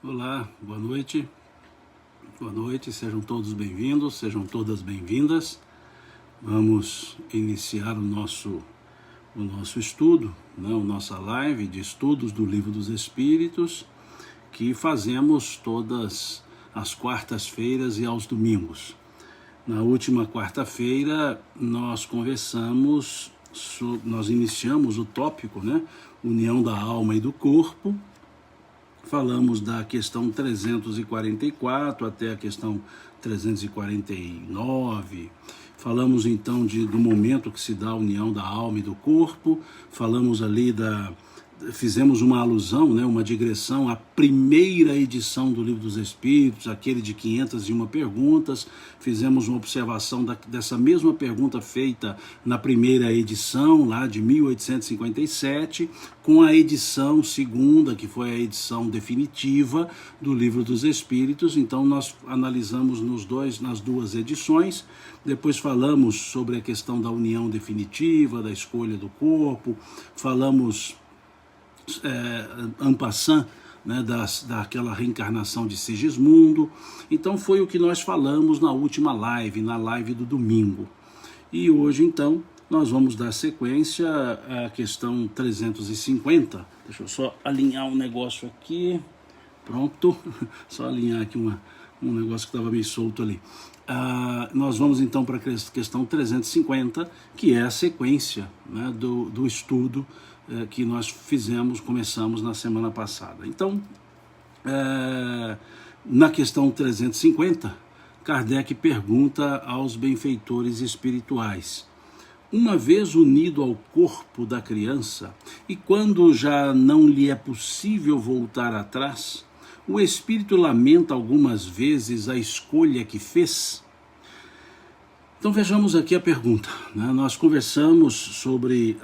Olá, boa noite, sejam todos bem-vindos, sejam todas bem-vindas. Vamos iniciar o nosso estudo, a nossa live de estudos do Livro dos Espíritos, que fazemos todas as quartas-feiras e aos domingos. Na última quarta-feira nós iniciamos o tópico, União da alma e do corpo. Falamos da questão 344 até a questão 349. Falamos então do momento que se dá a união da alma e do corpo. Falamos ali fizemos uma alusão, uma digressão à primeira edição do Livro dos Espíritos, aquele de 501 perguntas. Fizemos uma observação dessa mesma pergunta feita na primeira edição, lá de 1857, com a edição segunda, que foi a edição definitiva do Livro dos Espíritos. Então nós analisamos nas duas edições. Depois falamos sobre a questão da união definitiva, da escolha do corpo. Falamos en passant, daquela reencarnação de Sigismundo. Então foi o que nós falamos na última live, na live do domingo. E hoje então nós vamos dar sequência à questão 350. Deixa eu só alinhar um negócio aqui. Pronto, só alinhar aqui um negócio que estava meio solto ali. Nós vamos então para a questão 350, que é a sequência do estudo que nós começamos na semana passada. Então, na questão 350, Kardec pergunta aos benfeitores espirituais: uma vez unido ao corpo da criança, e quando já não lhe é possível voltar atrás, o espírito lamenta algumas vezes a escolha que fez? Então vejamos aqui a pergunta. Nós conversamos sobre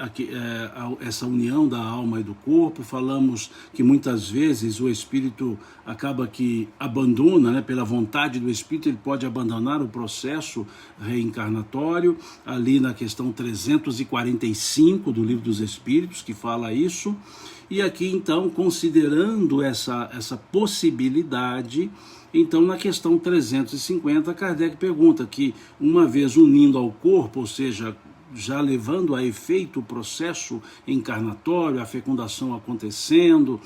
essa união da alma e do corpo. Falamos que muitas vezes o espírito acaba que abandona, pela vontade do espírito, ele pode abandonar o processo reencarnatório, ali na questão 345 do Livro dos Espíritos, que fala isso. E aqui então, considerando essa possibilidade, então na questão 350, Kardec pergunta que, uma vez unindo ao corpo, ou seja, já levando a efeito o processo encarnatório, a fecundação acontecendo,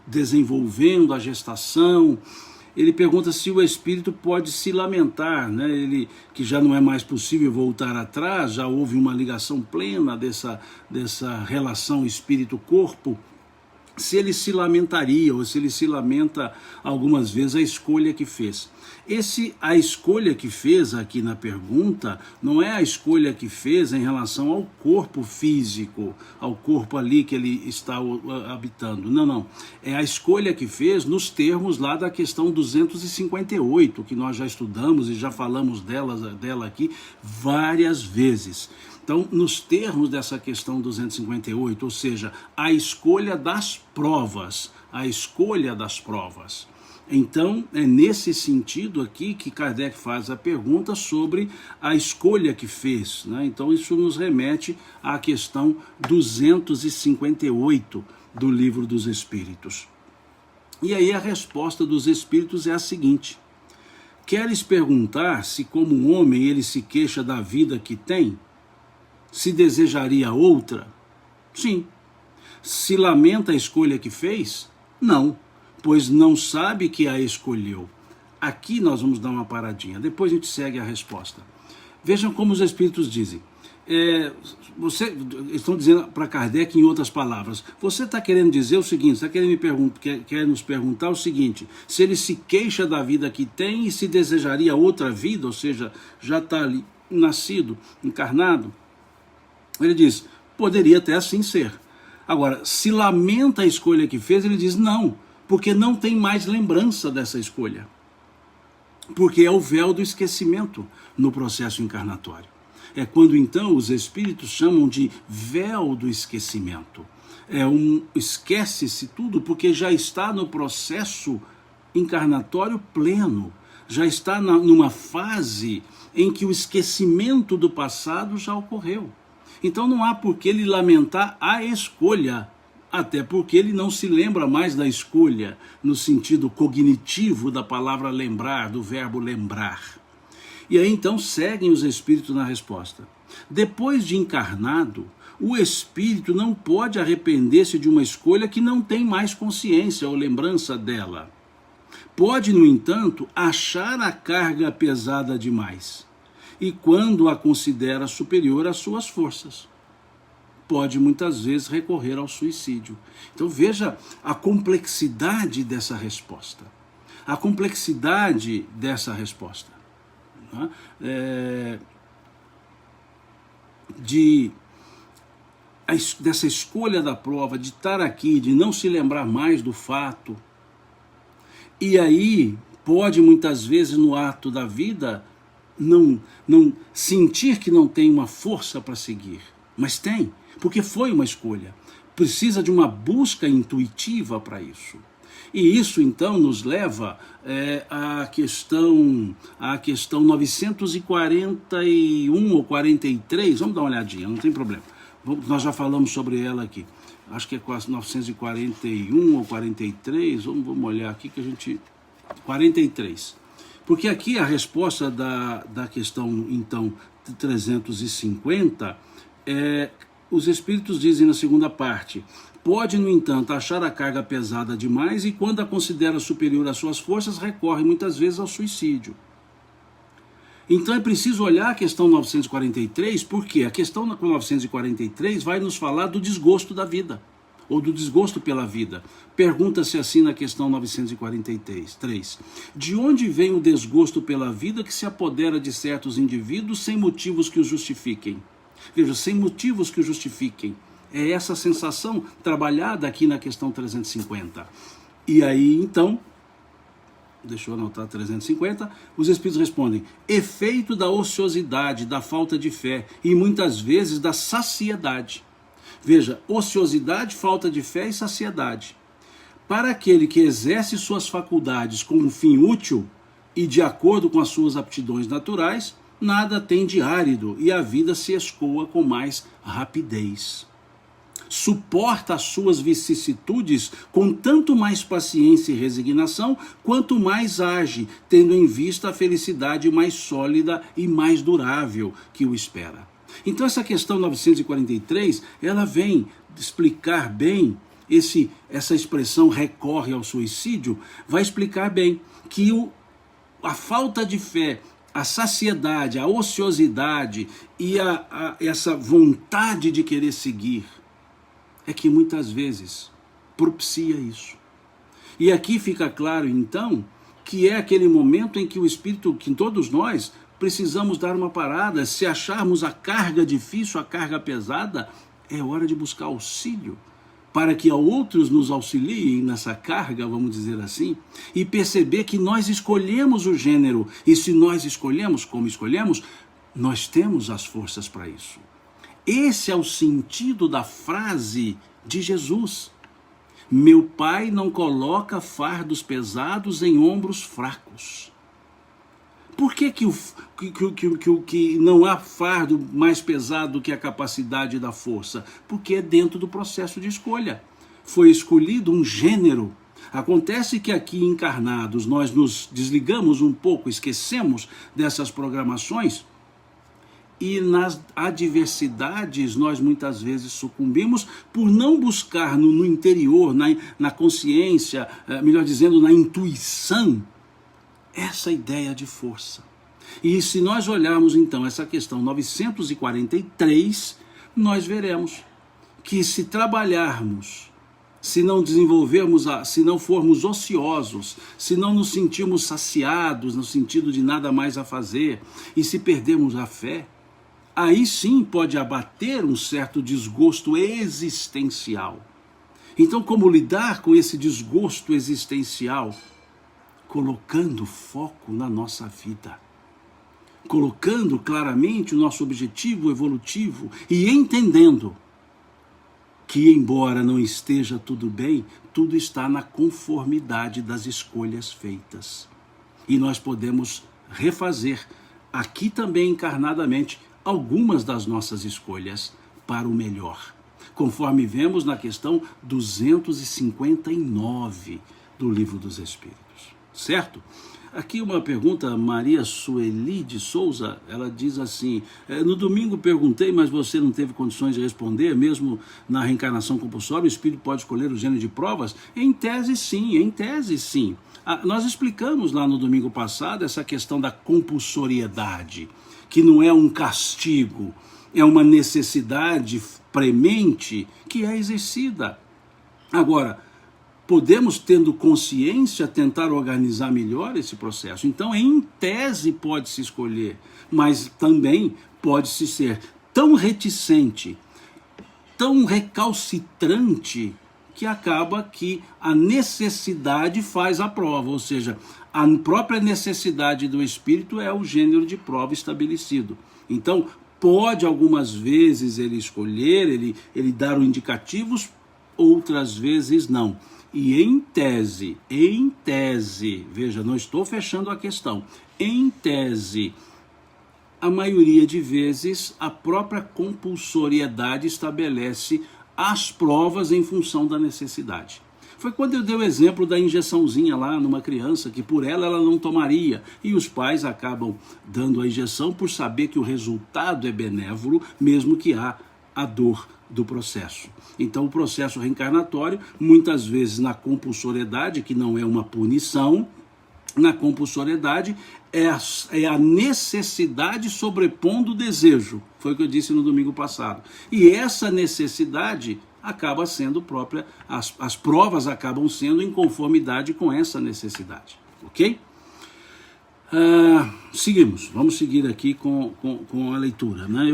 desenvolvendo a gestação, ele pergunta se o espírito pode se lamentar, ele, que já não é mais possível voltar atrás, já houve uma ligação plena dessa relação espírito-corpo, se ele se lamentaria, ou se ele se lamenta algumas vezes a escolha que fez. A escolha que fez aqui na pergunta não é a escolha que fez em relação ao corpo físico, ao corpo ali que ele está habitando. Não. É a escolha que fez nos termos lá da questão 258, que nós já estudamos e já falamos dela aqui várias vezes. Então, nos termos dessa questão 258, ou seja, a escolha das provas, Então, é nesse sentido aqui que Kardec faz a pergunta sobre a escolha que fez. Então, isso nos remete à questão 258 do Livro dos Espíritos. E aí a resposta dos Espíritos é a seguinte: queres perguntar se, como um homem, ele se queixa da vida que tem? Se desejaria outra? Sim. Se lamenta a escolha que fez? Não, pois não sabe que a escolheu. Aqui nós vamos dar uma paradinha, depois a gente segue a resposta. Vejam como os Espíritos dizem. Estão dizendo para Kardec em outras palavras: você está querendo dizer o seguinte, está querendo quer nos perguntar o seguinte: se ele se queixa da vida que tem e se desejaria outra vida, ou seja, já está ali nascido, encarnado? Ele diz: poderia até assim ser. Agora, se lamenta a escolha que fez, ele diz não, porque não tem mais lembrança dessa escolha. Porque é o véu do esquecimento no processo encarnatório. É quando então os espíritos chamam de véu do esquecimento. Esquece-se tudo porque já está no processo encarnatório pleno. Já está numa fase em que o esquecimento do passado já ocorreu. Então não há por que ele lamentar a escolha Até porque ele não se lembra mais da escolha no sentido cognitivo da palavra lembrar, do verbo lembrar. E aí então seguem os espíritos na resposta. Depois de encarnado, o espírito não pode arrepender-se de uma escolha que não tem mais consciência ou lembrança dela. Pode, no entanto, achar a carga pesada demais, e quando a considera superior às suas forças, pode muitas vezes recorrer ao suicídio. Então veja a complexidade dessa resposta. A complexidade dessa resposta. Dessa escolha da prova, de estar aqui, de não se lembrar mais do fato. E aí pode muitas vezes no ato da vida não sentir que não tem uma força para seguir. Mas tem, porque foi uma escolha. Precisa de uma busca intuitiva para isso. E isso então nos leva à questão 941 ou 43, vamos dar uma olhadinha, não tem problema. Nós já falamos sobre ela aqui, acho que é 941 ou 43, vamos olhar aqui que a gente... 43, porque aqui a resposta da questão então 350 os espíritos dizem na segunda parte: pode, no entanto, achar a carga pesada demais e, quando a considera superior às suas forças, recorre muitas vezes ao suicídio. Então é preciso olhar a questão 943, porque a questão 943 vai nos falar do desgosto da vida, ou do desgosto pela vida. Pergunta-se assim na questão 943, de onde vem o desgosto pela vida que se apodera de certos indivíduos sem motivos que os justifiquem? Veja, sem motivos que o justifiquem. É essa sensação trabalhada aqui na questão 350. E aí, então, deixa eu anotar 350, os espíritos respondem: efeito da ociosidade, da falta de fé e muitas vezes da saciedade. Veja, ociosidade, falta de fé e saciedade. Para aquele que exerce suas faculdades com um fim útil e de acordo com as suas aptidões naturais, nada tem de árido e a vida se escoa com mais rapidez. Suporta as suas vicissitudes com tanto mais paciência e resignação, quanto mais age, tendo em vista a felicidade mais sólida e mais durável que o espera. Então essa questão 943, ela vem explicar bem, essa expressão recorre ao suicídio, vai explicar bem que a falta de fé, a saciedade, a ociosidade e essa vontade de querer seguir é que muitas vezes propicia isso. E aqui fica claro então que é aquele momento em que o espírito, que todos nós precisamos dar uma parada. Se acharmos a carga difícil, a carga pesada, é hora de buscar auxílio, para que outros nos auxiliem nessa carga, vamos dizer assim, e perceber que nós escolhemos o gênero, e se nós escolhemos como escolhemos, nós temos as forças para isso. Esse é o sentido da frase de Jesus: meu Pai não coloca fardos pesados em ombros fracos. Por que não há fardo mais pesado do que a capacidade da força? Porque é dentro do processo de escolha. Foi escolhido um gênero. Acontece que aqui encarnados nós nos desligamos um pouco, esquecemos dessas programações, e nas adversidades nós muitas vezes sucumbimos por não buscar no interior, na consciência, melhor dizendo, na intuição, essa ideia de força. E se nós olharmos então essa questão 943, nós veremos que se trabalharmos, se não desenvolvermos, se não formos ociosos, se não nos sentirmos saciados no sentido de nada mais a fazer, e se perdermos a fé, aí sim pode abater um certo desgosto existencial. Então, como lidar com esse desgosto existencial? Colocando foco na nossa vida, colocando claramente o nosso objetivo evolutivo e entendendo que, embora não esteja tudo bem, tudo está na conformidade das escolhas feitas. E nós podemos refazer, aqui também encarnadamente, algumas das nossas escolhas para o melhor. conforme vemos na questão 259 do Livro dos Espíritos, certo? Aqui uma pergunta, Maria Sueli de Souza, ela diz assim: no domingo perguntei, mas você não teve condições de responder, mesmo na reencarnação compulsória, o espírito pode escolher o gênero de provas? Em tese sim, em tese sim. Nós explicamos lá no domingo passado essa questão da compulsoriedade, que não é um castigo, é uma necessidade premente que é exercida. Agora, podemos, tendo consciência, tentar organizar melhor esse processo. Então, em tese, pode-se escolher, mas também pode-se ser tão reticente, tão recalcitrante, que acaba que a necessidade faz a prova, ou seja, a própria necessidade do espírito é o gênero de prova estabelecido. Então, pode algumas vezes ele escolher, ele dar os indicativos, outras vezes não. E em tese, veja, não estou fechando a questão, em tese, a maioria de vezes a própria compulsoriedade estabelece as provas em função da necessidade. Foi quando eu dei o exemplo da injeçãozinha lá numa criança, que por ela não tomaria, e os pais acabam dando a injeção por saber que o resultado é benévolo, mesmo que há a dor do processo. Então o processo reencarnatório, muitas vezes na compulsoriedade, que não é uma punição, na compulsoriedade é a necessidade sobrepondo o desejo, foi o que eu disse no domingo passado. E essa necessidade acaba sendo própria, as provas acabam sendo em conformidade com essa necessidade, ok? Seguimos, vamos seguir aqui com a leitura, né?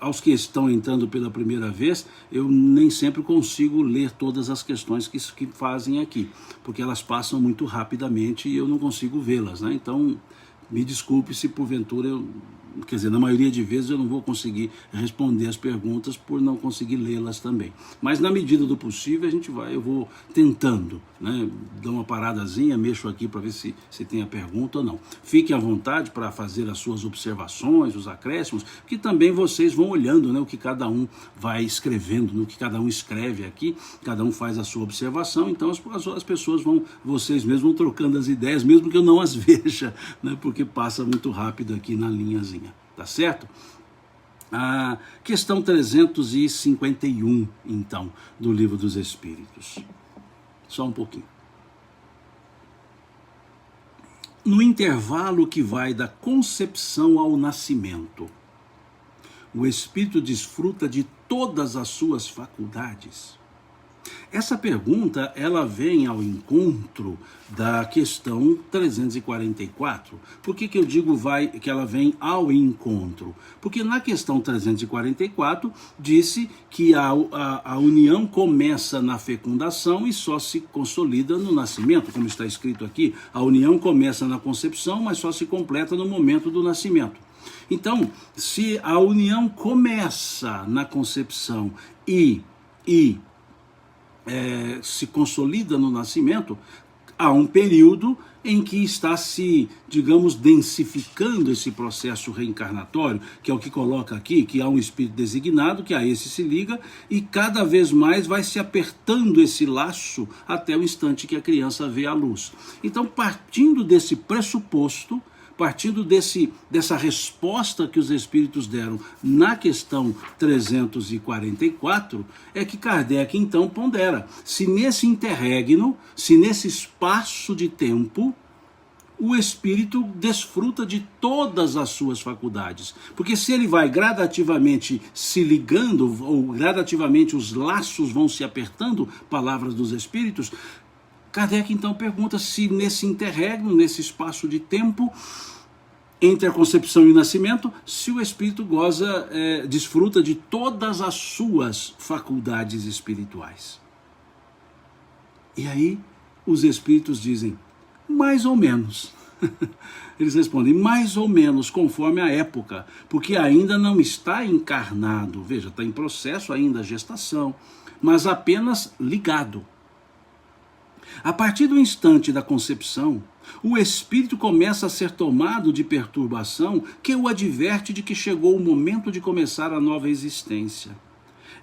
Aos que estão entrando pela primeira vez, eu nem sempre consigo ler todas as questões que fazem aqui, porque elas passam muito rapidamente e eu não consigo vê-las, né? Então, me desculpe se porventura quer dizer, na maioria de vezes eu não vou conseguir responder as perguntas por não conseguir lê-las também. Mas na medida do possível eu vou tentando, né? Dou uma paradazinha, mexo aqui para ver se tem a pergunta ou não. Fiquem à vontade para fazer as suas observações, os acréscimos, que também vocês vão olhando, né, o que cada um vai escrevendo, no que cada um escreve aqui, cada um faz a sua observação, então as pessoas vocês mesmos vão trocando as ideias, mesmo que eu não as veja, né, porque passa muito rápido aqui na linhazinha. Tá certo? A questão 351, então, do Livro dos Espíritos. Só um pouquinho. No intervalo que vai da concepção ao nascimento, o espírito desfruta de todas as suas faculdades? Essa pergunta, ela vem ao encontro da questão 344. Por que eu digo que ela vem ao encontro? Porque na questão 344 disse que a união começa na fecundação e só se consolida no nascimento, como está escrito aqui. A união começa na concepção, mas só se completa no momento do nascimento. Então, se a união começa na concepção e se consolida no nascimento, há um período em que está se, digamos, densificando esse processo reencarnatório, que é o que coloca aqui, que há um espírito designado, que a esse se liga, e cada vez mais vai se apertando esse laço até o instante que a criança vê a luz. Então, partindo desse pressuposto, partindo dessa resposta que os espíritos deram na questão 344, é que Kardec então pondera se nesse interregno, se nesse espaço de tempo, o espírito desfruta de todas as suas faculdades. Porque se ele vai gradativamente se ligando, ou gradativamente os laços vão se apertando, palavras dos espíritos, Kardec então pergunta se nesse interregno, nesse espaço de tempo, entre a concepção e o nascimento, se o espírito desfruta de todas as suas faculdades espirituais. E aí os espíritos dizem, mais ou menos. Eles respondem, mais ou menos, conforme a época, porque ainda não está encarnado, veja, está em processo ainda a gestação, mas apenas ligado. A partir do instante da concepção, o espírito começa a ser tomado de perturbação que o adverte de que chegou o momento de começar a nova existência.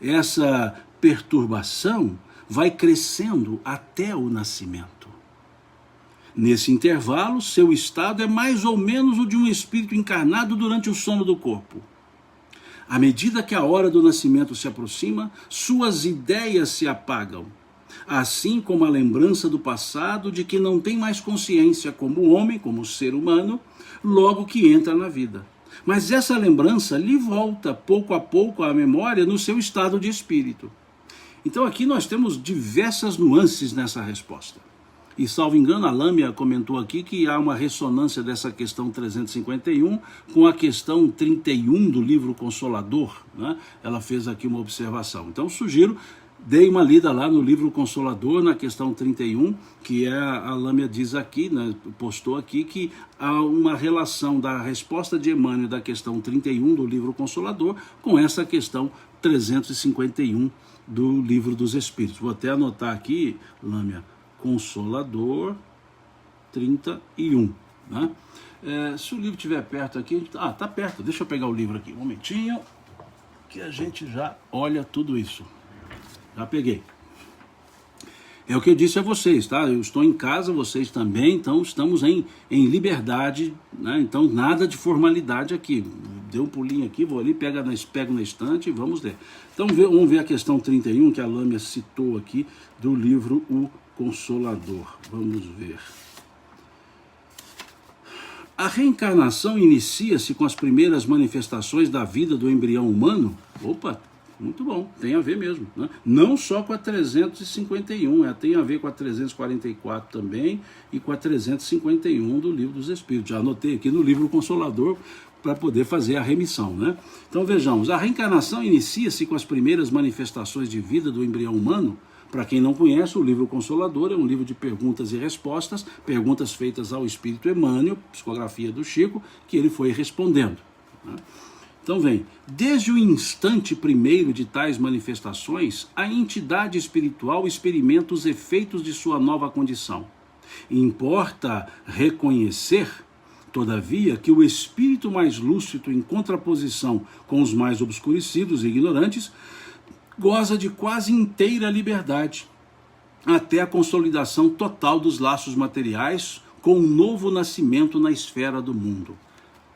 essa perturbação vai crescendo até o nascimento. Nesse intervalo, seu estado é mais ou menos o de um espírito encarnado durante o sono do corpo. À medida que a hora do nascimento se aproxima, suas ideias se apagam, assim como a lembrança do passado de que não tem mais consciência como homem, como ser humano, logo que entra na vida. Mas essa lembrança lhe volta pouco a pouco à memória no seu estado de espírito. Então aqui nós temos diversas nuances nessa resposta. E, salvo engano, a Lâmia comentou aqui que há uma ressonância dessa questão 351 com a questão 31 do livro Consolador, né? Ela fez aqui uma observação. Então, sugiro, dei uma lida lá no livro Consolador, na questão 31, que a Lâmia diz aqui, né, postou aqui, que há uma relação da resposta de Emmanuel da questão 31 do livro Consolador com essa questão 351 do livro dos Espíritos. Vou até anotar aqui, Lâmia, Consolador 31, né? Se o livro estiver perto aqui, tá perto, deixa eu pegar o livro aqui, um momentinho, que a gente já olha tudo isso. Já peguei. É o que eu disse a vocês, tá? Eu estou em casa, vocês também, então estamos em liberdade, né? Então nada de formalidade aqui. Deu um pulinho aqui, vou ali, pego na estante e vamos ler. Então vamos ver a questão 31 que a Lâmia citou aqui do livro O Consolador. Vamos ver. A reencarnação inicia-se com as primeiras manifestações da vida do embrião humano? Opa, muito bom, tem a ver mesmo, né? Não só com a 351, tem a ver com a 344 também e com a 351 do Livro dos Espíritos. Já anotei aqui no livro Consolador para poder fazer a remissão, né? Então vejamos, a reencarnação inicia-se com as primeiras manifestações de vida do embrião humano. Para quem não conhece, o livro Consolador é um livro de perguntas e respostas, perguntas feitas ao Espírito Emmanuel, psicografia do Chico, que ele foi respondendo, né? Então vem, desde o instante primeiro de tais manifestações, a entidade espiritual experimenta os efeitos de sua nova condição. Importa reconhecer, todavia, que o espírito mais lúcido, em contraposição com os mais obscurecidos e ignorantes, goza de quase inteira liberdade, até a consolidação total dos laços materiais com um novo nascimento na esfera do mundo.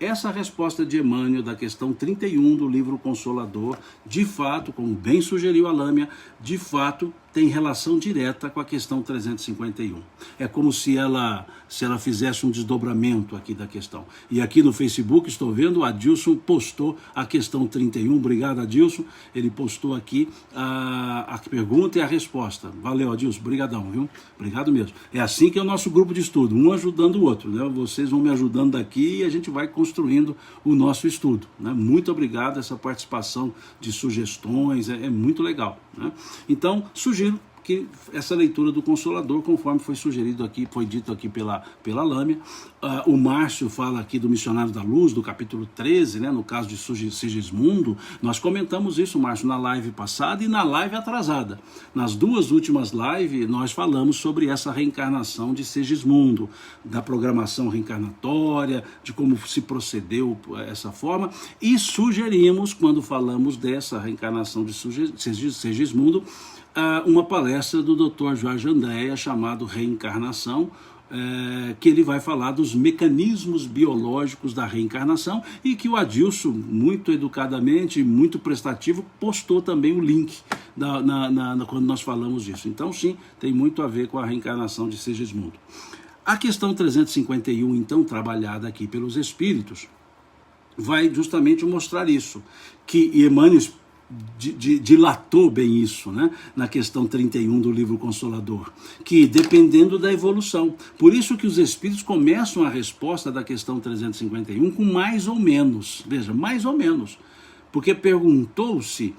Essa resposta de Emmanuel da questão 31 do livro Consolador, de fato, como bem sugeriu a Lâmia, de fato tem relação direta com a questão 351. É como se ela fizesse um desdobramento aqui da questão. E aqui no Facebook, estou vendo, o Adilson postou a questão 31. Obrigado, Adilson. Ele postou aqui a pergunta e a resposta. Valeu, Adilson. Obrigadão, viu? Obrigado mesmo. É assim que é o nosso grupo de estudo, um ajudando o outro, né? Vocês vão me ajudando daqui e a gente vai construindo o nosso estudo, né? Muito obrigado, essa participação de sugestões, é muito legal, né? Então, sugiro que essa leitura do Consolador, conforme foi sugerido aqui, foi dito aqui pela Lâmia. O Márcio fala aqui do Missionário da Luz, do capítulo 13, né, no caso de Sigismundo. Nós comentamos isso, Márcio, na live passada e na live atrasada. Nas duas últimas lives, nós falamos sobre essa reencarnação de Sigismundo, da programação reencarnatória, de como se procedeu essa forma, e sugerimos, quando falamos dessa reencarnação de Sigismundo, uma palestra do Dr. Jorge Andréa, chamado Reencarnação, que ele vai falar dos mecanismos biológicos da reencarnação e que o Adilson, muito educadamente, muito prestativo, postou também o link quando nós falamos disso. Então, sim, tem muito a ver com a reencarnação de Sigismundo. A questão 351, então, trabalhada aqui pelos Espíritos, vai justamente mostrar isso, que Emmanuel dilatou bem isso, né? Na questão 31 do livro Consolador, que dependendo da evolução, por isso que os Espíritos começam a resposta da questão 351 com mais ou menos, veja, mais ou menos, porque perguntou-se,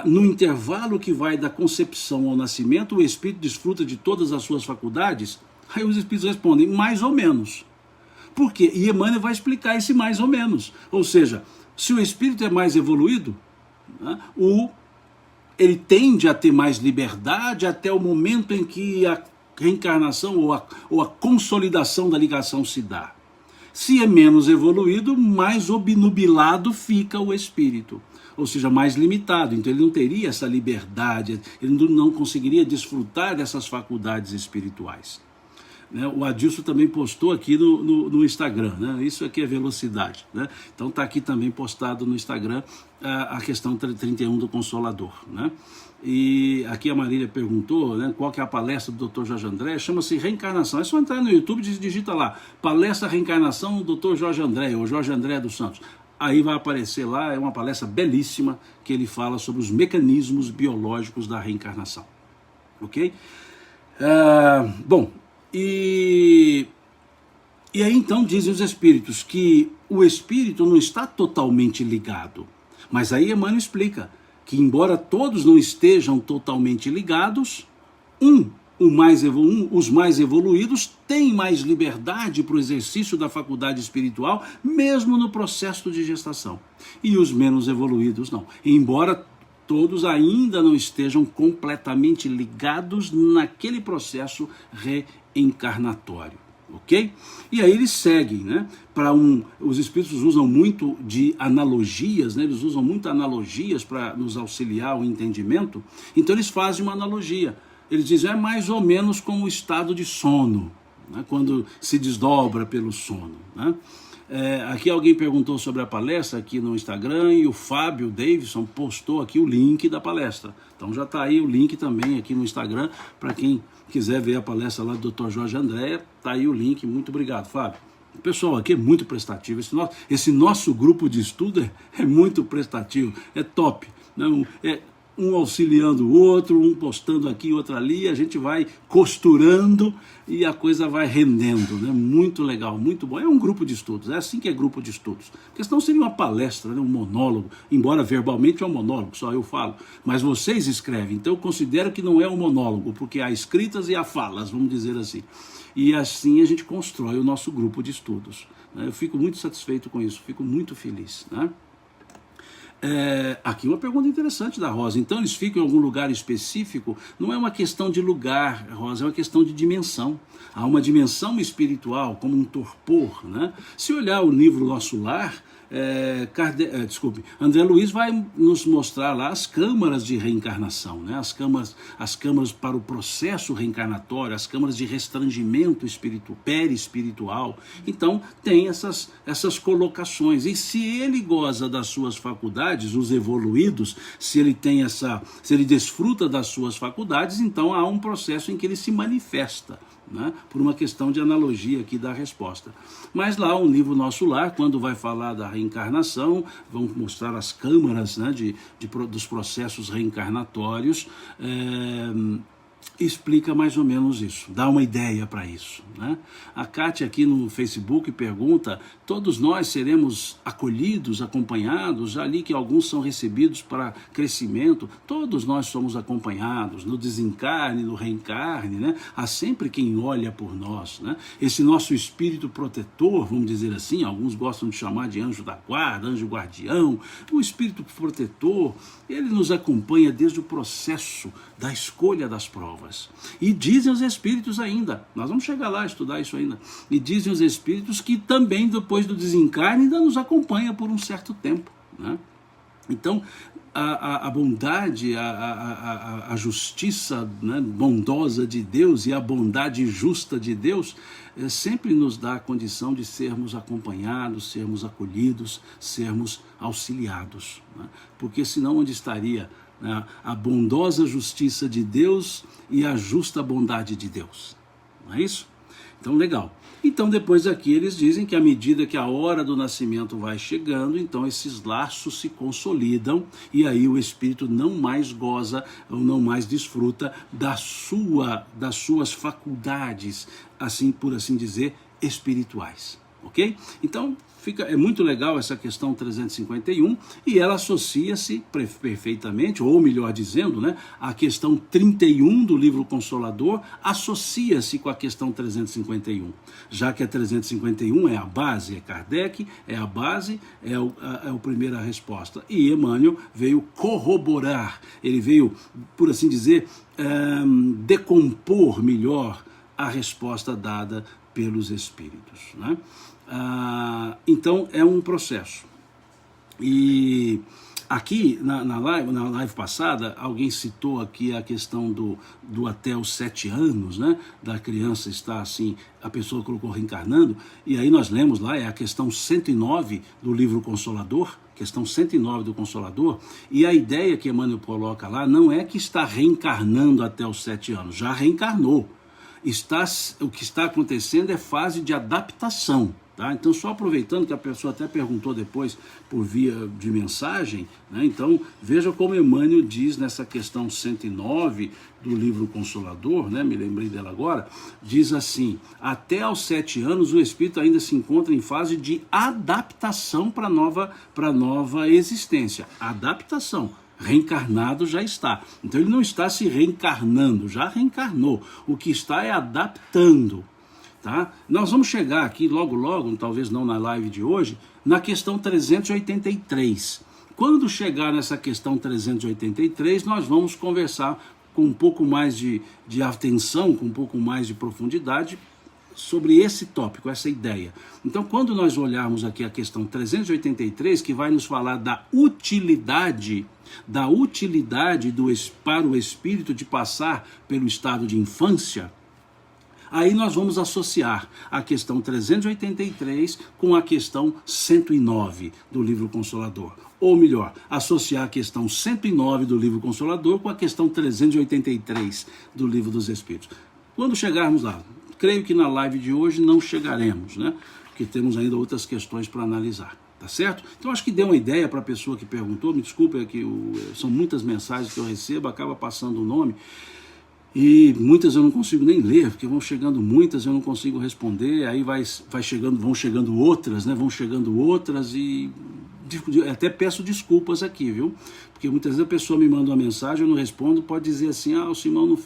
no intervalo que vai da concepção ao nascimento, o Espírito desfruta de todas as suas faculdades? Aí os Espíritos respondem, mais ou menos. Por quê? E Emmanuel vai explicar esse mais ou menos, ou seja, se o Espírito é mais evoluído, ele tende a ter mais liberdade até o momento em que a reencarnação ou a consolidação da ligação se dá. Se é menos evoluído, mais obnubilado fica o espírito. ou seja, mais limitado. Então ele não teria essa liberdade, ele não conseguiria desfrutar dessas faculdades espirituais. Né? O Adilson também postou aqui no Instagram, né? Isso aqui é velocidade, né? Então está aqui também postado no Instagram a questão 31 do Consolador, né? E aqui a Marília perguntou, né, qual que é a palestra do Dr. Jorge André. Chama-se Reencarnação. É só entrar no YouTube e digita lá, palestra Reencarnação do Dr. Jorge André, ou Jorge André dos Santos. Aí vai aparecer lá, é uma palestra belíssima, que ele fala sobre os mecanismos biológicos da reencarnação. Ok? Bom, e aí então dizem os espíritos que o espírito não está totalmente ligado. Mas aí Emmanuel explica que embora todos não estejam totalmente ligados, os mais evoluídos têm mais liberdade para o exercício da faculdade espiritual, mesmo no processo de gestação. E os menos evoluídos não. Embora todos ainda não estejam completamente ligados naquele processo reencarnatório. Ok? E aí eles seguem, né? Os espíritos usam muito de analogias, né? Eles usam muito analogias para nos auxiliar o entendimento. Então eles fazem uma analogia. Eles dizem, é mais ou menos como o estado de sono, né? Quando se desdobra pelo sono, né? Aqui alguém perguntou sobre a palestra aqui no Instagram e o Fábio Davidson postou aqui o link da palestra. Então já está aí o link também aqui no Instagram para quem quiser ver a palestra lá do Dr. Jorge André, está aí o link. Muito obrigado, Fábio. O pessoal aqui é muito prestativo. Esse nosso grupo de estudo é muito prestativo, é top. Não, um auxiliando o outro, um postando aqui, outro ali, a gente vai costurando e a coisa vai rendendo, né? Muito legal, muito bom. É um grupo de estudos, é assim que é grupo de estudos. Porque senão seria uma palestra, né? Um monólogo, embora verbalmente é um monólogo, só eu falo. Mas vocês escrevem, então eu considero que não é um monólogo, porque há escritas e há falas, vamos dizer assim. E assim a gente constrói o nosso grupo de estudos, né? Eu fico muito satisfeito com isso, fico muito feliz, né? Aqui uma pergunta interessante da Rosa. Então eles ficam em algum lugar específico? Não é uma questão de lugar, Rosa, é uma questão de dimensão. Há uma dimensão espiritual, como um torpor, né? Se olhar o livro Nosso Lar, André Luiz vai nos mostrar lá as câmaras de reencarnação, né? As câmaras para o processo reencarnatório, as câmaras de restrangimento perispiritual. Então tem essas colocações. E se ele goza das suas faculdades, os evoluídos, se ele desfruta das suas faculdades, então há um processo em que ele se manifesta, né? Por uma questão de analogia aqui da resposta. Mas lá um livro Nosso Lar, quando vai falar da reencarnação, vão mostrar as câmaras, né, dos processos reencarnatórios, explica mais ou menos isso, dá uma ideia para isso, né? A Kátia aqui no Facebook pergunta, todos nós seremos acolhidos, acompanhados, ali que alguns são recebidos para crescimento, todos nós somos acompanhados, no desencarne, no reencarne, né? Há sempre quem olha por nós, né? Esse nosso espírito protetor, vamos dizer assim, alguns gostam de chamar de anjo da guarda, anjo guardião, o espírito protetor, ele nos acompanha desde o processo da escolha das provas. E dizem os espíritos ainda, nós vamos chegar lá a estudar isso ainda, e dizem os espíritos que também depois do desencarne ainda nos acompanha por um certo tempo, né? Então a bondade, a justiça, né, bondosa de Deus e a bondade justa de Deus sempre nos dá a condição de sermos acompanhados, sermos acolhidos, sermos auxiliados, né? Porque senão onde estaria, né, a bondosa justiça de Deus e a justa bondade de Deus? Não é isso? Então, legal. Então, depois aqui eles dizem que à medida que a hora do nascimento vai chegando, então esses laços se consolidam e aí o espírito não mais goza ou não mais desfruta das suas faculdades, assim por assim dizer, espirituais. Ok? Então, é muito legal essa questão 351 e ela associa-se perfeitamente, ou melhor dizendo, né, a questão 31 do livro Consolador associa-se com a questão 351, já que a 351 é a base, é Kardec, é a base, é a primeira resposta. E Emmanuel veio corroborar, ele veio, por assim dizer, decompor melhor a resposta dada pelos espíritos, né? Então é um processo. E Aqui, na live passada, alguém citou aqui a questão do até os 7 anos, né? Da criança estar assim, a pessoa colocou reencarnando, e aí nós lemos lá, é a questão 109 do livro Consolador, questão 109 do Consolador, e a ideia que Emmanuel coloca lá não é que está reencarnando até os 7 anos, já reencarnou. O que está acontecendo é fase de adaptação. Tá? Então, só aproveitando que a pessoa até perguntou depois por via de mensagem, né? Então veja como Emmanuel diz nessa questão 109 do livro Consolador, né? Me lembrei dela agora, diz assim: até aos 7 anos o espírito ainda se encontra em fase de adaptação para nova existência. Adaptação. Reencarnado já está. Então ele não está se reencarnando, já reencarnou. O que está é adaptando. Tá? Nós vamos chegar aqui logo, talvez não na live de hoje, na questão 383. Quando chegar nessa questão 383, nós vamos conversar com um pouco mais de atenção, com um pouco mais de profundidade sobre esse tópico, essa ideia. Então, quando nós olharmos aqui a questão 383, que vai nos falar da utilidade para o espírito de passar pelo estado de infância, aí nós vamos associar a questão 383 com a questão 109 do livro Consolador. Ou melhor, associar a questão 109 do livro Consolador com a questão 383 do livro dos Espíritos. Quando chegarmos lá, creio que na live de hoje não chegaremos, né? Porque temos ainda outras questões para analisar. Tá certo? Então acho que deu uma ideia para a pessoa que perguntou. Me desculpe, é que são muitas mensagens que eu recebo, acaba passando o nome. E muitas eu não consigo nem ler, porque vão chegando muitas, eu não consigo responder, aí vão chegando outras, né? Vão chegando outras e até peço desculpas aqui, viu? Porque muitas vezes a pessoa me manda uma mensagem, eu não respondo, pode dizer assim: o Simão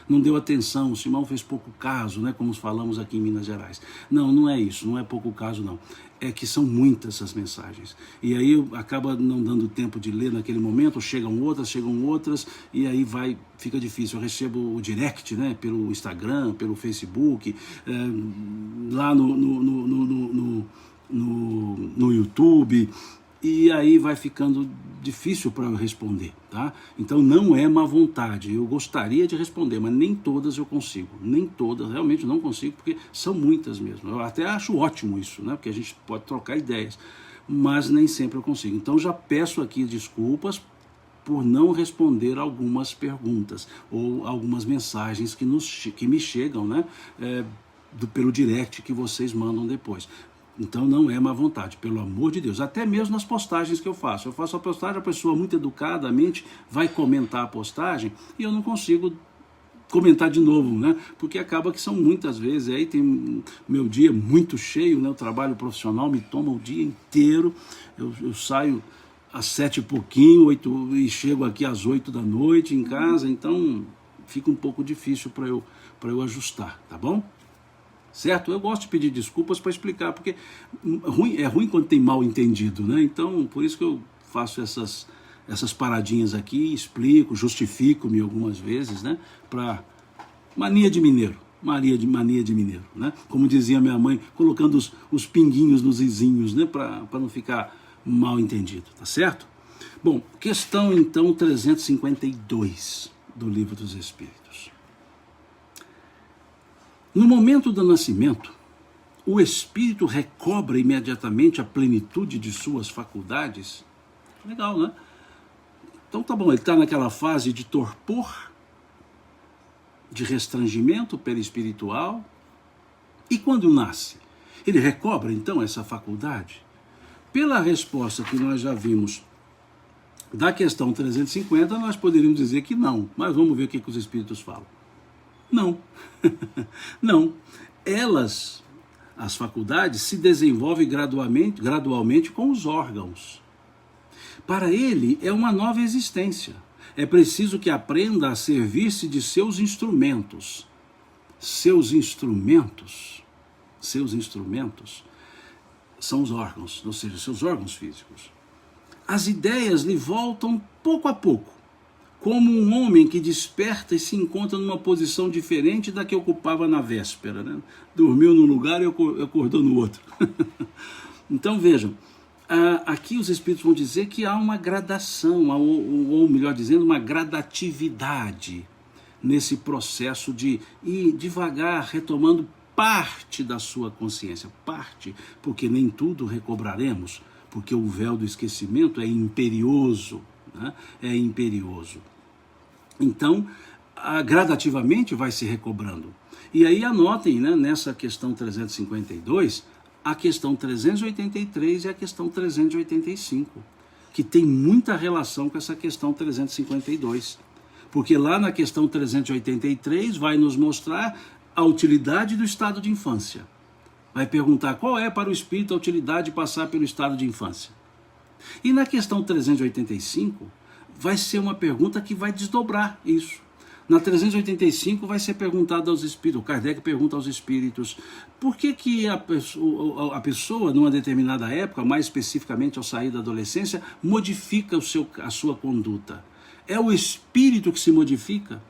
não deu atenção, o Simão fez pouco caso, né? Como falamos aqui em Minas Gerais. Não é isso, não é pouco caso não. É que são muitas essas mensagens. E aí acaba não dando tempo de ler naquele momento, chegam outras, e aí fica difícil. Eu recebo o direct, né, pelo Instagram, pelo Facebook, lá no YouTube, e aí vai ficando difícil para eu responder, tá? Então não é má vontade, eu gostaria de responder, mas nem todas eu consigo, nem todas, realmente não consigo, porque são muitas mesmo. Eu até acho ótimo isso, né? Porque a gente pode trocar ideias, mas nem sempre eu consigo. Então já peço aqui desculpas por não responder algumas perguntas ou algumas mensagens que me chegam, né? Pelo direct que vocês mandam depois. Então não é má vontade, pelo amor de Deus. Até mesmo nas postagens que eu faço. Eu faço a postagem, a pessoa muito educadamente vai comentar a postagem e eu não consigo comentar de novo, né? Porque acaba que são muitas vezes. Aí tem meu dia muito cheio, né? O trabalho profissional me toma o dia inteiro. Eu saio às 7 e pouquinho, 8, e chego aqui às 8 da noite em casa. Então fica um pouco difícil para eu ajustar, tá bom? Certo? Eu gosto de pedir desculpas para explicar, porque é ruim quando tem mal entendido, né? Então, por isso que eu faço essas paradinhas aqui, explico, justifico-me algumas vezes, né? Para mania de mineiro, mania de mineiro, né? Como dizia minha mãe, colocando os pinguinhos nos izinhos, né? Para não ficar mal entendido, tá certo? Bom, questão então 352 do Livro dos Espíritos. No momento do nascimento, o espírito recobra imediatamente a plenitude de suas faculdades. Legal, né? Então tá bom, ele está naquela fase de torpor, de restringimento perispiritual. E quando nasce, ele recobra então essa faculdade? Pela resposta que nós já vimos da questão 350, nós poderíamos dizer que não. Mas vamos ver o que os espíritos falam. Não, não. Elas, as faculdades, se desenvolvem gradualmente com os órgãos. Para ele é uma nova existência. É preciso que aprenda a servir-se de seus instrumentos. Seus instrumentos são os órgãos, ou seja, seus órgãos físicos. As ideias lhe voltam pouco a pouco, como um homem que desperta e se encontra numa posição diferente da que ocupava na véspera, né? Dormiu num lugar e acordou no outro. Então vejam, aqui os espíritos vão dizer que há uma gradação, ou melhor dizendo, uma gradatividade nesse processo de ir devagar retomando parte da sua consciência, parte, porque nem tudo recobraremos, porque o véu do esquecimento é imperioso, né? É imperioso. Então, gradativamente vai se recobrando. E aí anotem, né, nessa questão 352, a questão 383 e a questão 385, que tem muita relação com essa questão 352. Porque lá na questão 383 vai nos mostrar a utilidade do estado de infância. Vai perguntar qual é para o espírito a utilidade de passar pelo estado de infância. E na questão 385 vai ser uma pergunta que vai desdobrar isso. Na 385 vai ser perguntado aos espíritos, Kardec pergunta aos espíritos, por que a pessoa, numa determinada época, mais especificamente ao sair da adolescência, modifica a sua conduta? É o espírito que se modifica?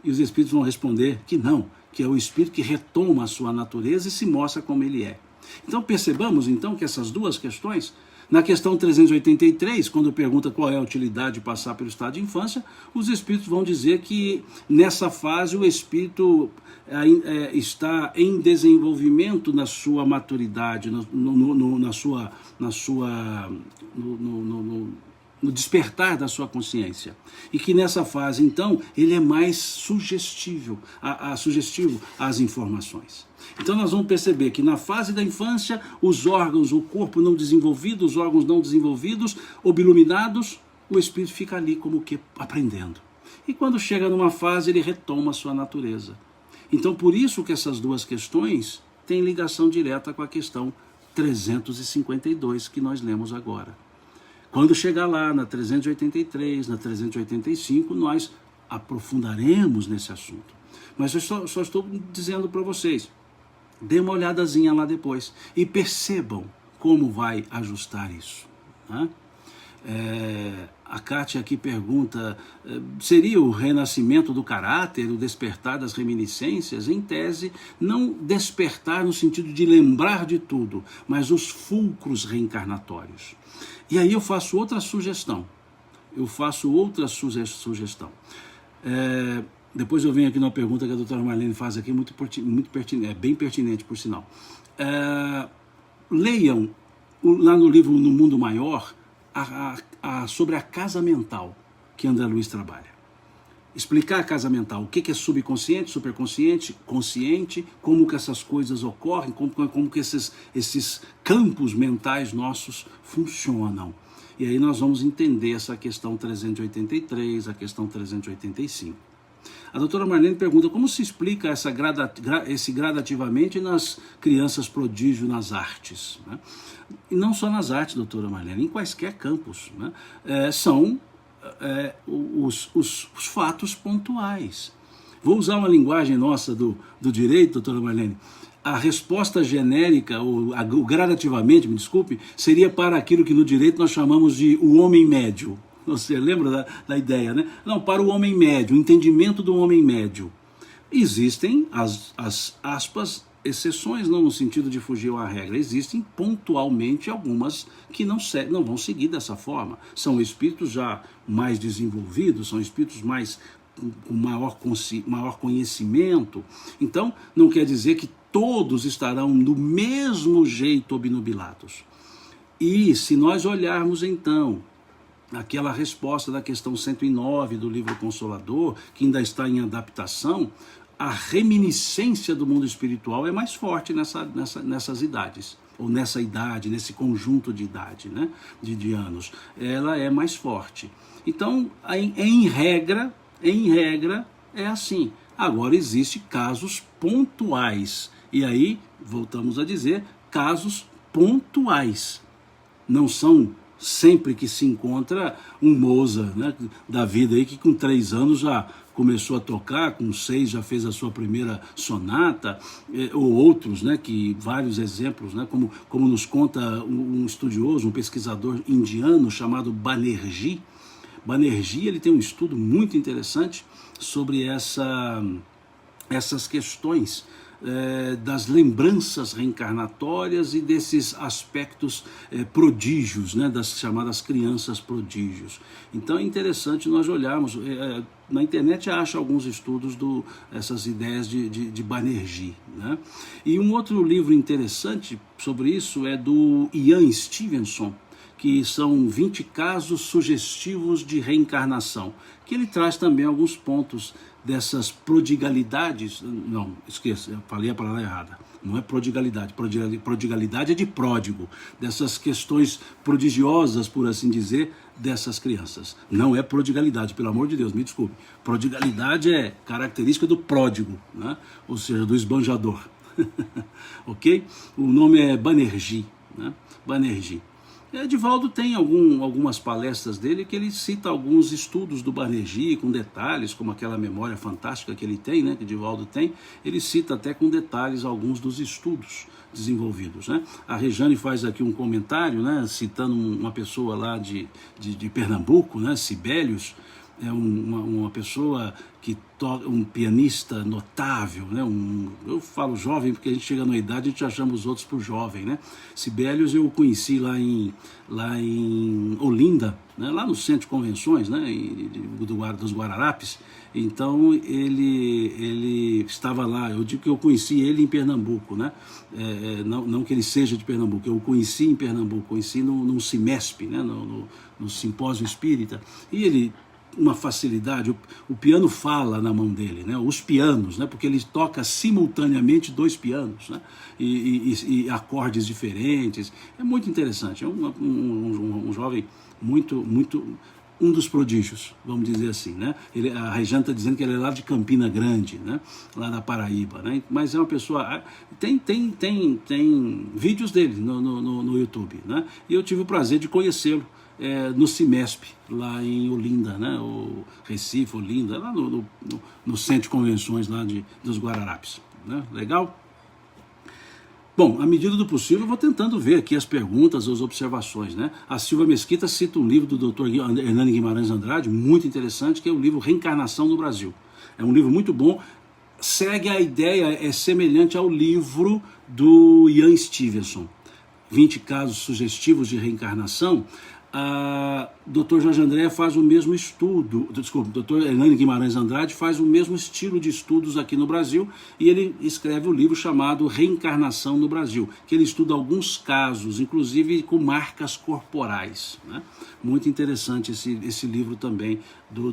E os espíritos vão responder que não, que é o espírito que retoma a sua natureza e se mostra como ele é. Então percebamos então que essas duas questões, na questão 383, quando pergunta qual é a utilidade de passar pelo estado de infância, os espíritos vão dizer que nessa fase o espírito está em desenvolvimento na sua maturidade, no despertar da sua consciência. E que nessa fase, então, ele é mais sugestivo às informações. Então nós vamos perceber que na fase da infância, os órgãos, o corpo não desenvolvido, os órgãos não desenvolvidos, obluminados, o espírito fica ali como que aprendendo. E quando chega numa fase, ele retoma a sua natureza. Então por isso que essas duas questões têm ligação direta com a questão 352 que nós lemos agora. Quando chegar lá na 383, na 385, nós aprofundaremos nesse assunto. Mas eu só estou dizendo para vocês, dê uma olhadazinha lá depois e percebam como vai ajustar isso. Né? A Kátia aqui pergunta, seria o renascimento do caráter, o despertar das reminiscências? Em tese, não despertar no sentido de lembrar de tudo, mas os fulcros reencarnatórios. E aí eu faço outra sugestão. Depois eu venho aqui numa pergunta que a doutora Marlene faz aqui, muito pertinente, bem pertinente, por sinal. Leiam lá no livro No Mundo Maior sobre a casa mental que André Luiz trabalha. Explicar a casa mental, o que é subconsciente, superconsciente, consciente, como que essas coisas ocorrem, como que esses campos mentais nossos funcionam. E aí nós vamos entender essa questão 383, a questão 385. A doutora Marlene pergunta como se explica esse gradativamente nas crianças prodígio nas artes. Né? E não só nas artes, doutora Marlene, em quaisquer campos. Né? São os fatos pontuais. Vou usar uma linguagem nossa do direito, doutora Marlene. A resposta genérica, ou gradativamente, me desculpe, seria para aquilo que no direito nós chamamos de o homem médio. Você lembra da ideia, né? Não, para o homem médio, o entendimento do homem médio. Existem as aspas, exceções, não no sentido de fugir à regra, existem pontualmente algumas que não vão seguir dessa forma. São espíritos já mais desenvolvidos, são espíritos com maior conhecimento. Então, não quer dizer que todos estarão do mesmo jeito obnubilados. E se nós olharmos então aquela resposta da questão 109 do livro Consolador, que ainda está em adaptação, a reminiscência do mundo espiritual é mais forte nessas idades, ou nessa idade, nesse conjunto de idade, né, de anos. Ela é mais forte. Então, em regra, é assim. Agora, existem casos pontuais. E aí, voltamos a dizer, casos pontuais. Não são sempre que se encontra um Mozart, né, da vida aí, que com 3 anos já começou a tocar, com 6 já fez a sua primeira sonata, ou outros, né, vários exemplos, né, como nos conta um estudioso, um pesquisador indiano chamado Banerjee. Banerjee, ele tem um estudo muito interessante sobre essas questões das lembranças reencarnatórias e desses aspectos prodígios, né, das chamadas crianças prodígios. Então é interessante nós olharmos, na internet acha alguns estudos essas ideias de Banerjee, né? E um outro livro interessante sobre isso é do Ian Stevenson, que são 20 casos sugestivos de reencarnação, que ele traz também alguns pontos dessas prodigalidades. Não, esqueça, eu falei a palavra errada. Não é prodigalidade, prodigalidade é de pródigo, dessas questões prodigiosas, por assim dizer, dessas crianças. Não é prodigalidade, pelo amor de Deus, me desculpe. Prodigalidade é característica do pródigo, né? Ou seja, do esbanjador. Ok? O nome é Banerjee, né? Banerjee. Edivaldo tem algumas palestras dele que ele cita alguns estudos do Banerjee com detalhes, como aquela memória fantástica que ele tem, né, que Edivaldo tem. Ele cita até com detalhes alguns dos estudos desenvolvidos, né? A Rejane faz aqui um comentário, né, citando uma pessoa lá de Pernambuco, né, Sibelius. É uma pessoa que toca, um pianista notável, né? Eu falo jovem porque a gente chega na idade e a gente já chama os outros por jovem, né? Sibelius eu conheci lá em Olinda, né? Lá no centro de convenções, né? Dos Guararapes. Então ele estava lá. Eu digo que eu conheci ele em Pernambuco, né? Não que ele seja de Pernambuco, eu o conheci em Pernambuco, conheci num CIMESP, né? No Simpósio Espírita, e ele, uma facilidade, o piano fala na mão dele, né? Os pianos, né? Porque ele toca simultaneamente 2 pianos, né? E acordes diferentes. É muito interessante, é um jovem muito, um dos prodígios, vamos dizer assim, né? A Rejane está dizendo que ele é lá de Campina Grande, né? Lá da Paraíba, né? Mas é uma pessoa, tem vídeos dele no YouTube, né? E eu tive o prazer de conhecê-lo no CIMESP, lá em Olinda, né? O Recife, Olinda, lá no centro de convenções lá dos Guararapes, né? Legal? Bom, à medida do possível, eu vou tentando ver aqui as perguntas, as observações, né? A Silva Mesquita cita um livro do Dr. Hernani Guimarães Andrade, muito interessante, que é o livro Reencarnação no Brasil. É um livro muito bom, segue a ideia, é semelhante ao livro do Ian Stevenson, 20 casos sugestivos de reencarnação. Dr. Jorge André faz o mesmo estudo, Dr. Hernani Guimarães Andrade faz o mesmo estilo de estudos aqui no Brasil, e ele escreve um livro chamado Reencarnação no Brasil, que ele estuda alguns casos, inclusive com marcas corporais, né? Muito interessante esse livro também do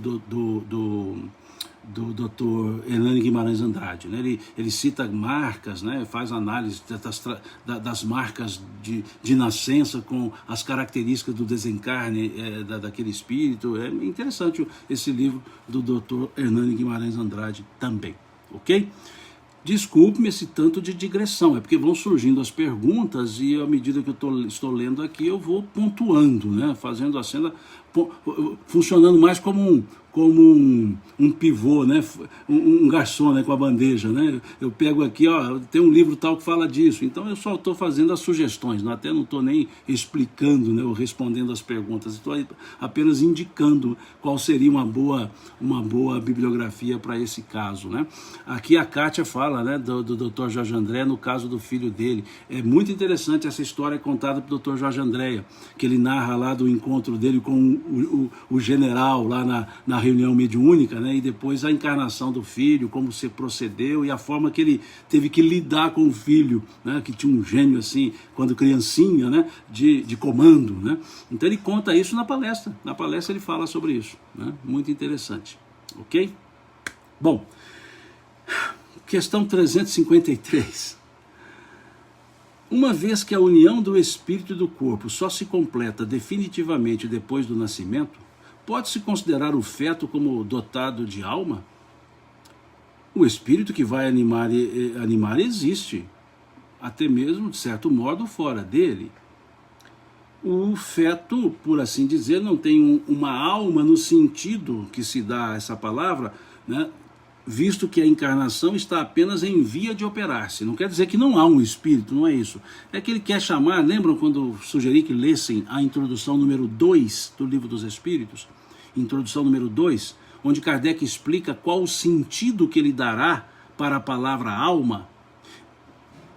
Dr. Hernani Guimarães Andrade, né? Ele cita marcas, né? Faz análise das marcas de nascença com as características do desencarne daquele espírito. É interessante esse livro do Dr. Hernani Guimarães Andrade também, ok? Desculpe-me esse tanto de digressão, é porque vão surgindo as perguntas e à medida que eu estou lendo aqui eu vou pontuando, né? Fazendo a cena, funcionando mais como um pivô, né? Um garçom, né? Com a bandeja, né? Eu pego aqui, ó, tem um livro tal que fala disso, então eu só estou fazendo as sugestões, até não estou nem explicando, né? Ou respondendo as perguntas, estou apenas indicando qual seria uma boa bibliografia para esse caso, né? Aqui a Kátia fala, né, do Dr. Jorge André no caso do filho dele. É muito interessante essa história contada pelo Dr. Jorge André, que ele narra lá do encontro dele com o general lá na reunião mediúnica, né, e depois a encarnação do filho, como se procedeu e a forma que ele teve que lidar com o filho, né, que tinha um gênio assim, quando criancinha, né, de comando, né. Então ele conta isso na palestra ele fala sobre isso, né, muito interessante, ok? Bom, questão 353. Uma vez que a união do espírito e do corpo só se completa definitivamente depois do nascimento, pode-se considerar o feto como dotado de alma? O espírito que vai animar existe, até mesmo, de certo modo, fora dele. O feto, por assim dizer, não tem uma alma no sentido que se dá essa palavra, né? Visto que a encarnação está apenas em via de operar-se. Não quer dizer que não há um espírito, não é isso. É que ele quer chamar, lembram quando sugeri que lessem a introdução número 2 do Livro dos Espíritos? Introdução número 2, onde Kardec explica qual o sentido que ele dará para a palavra alma.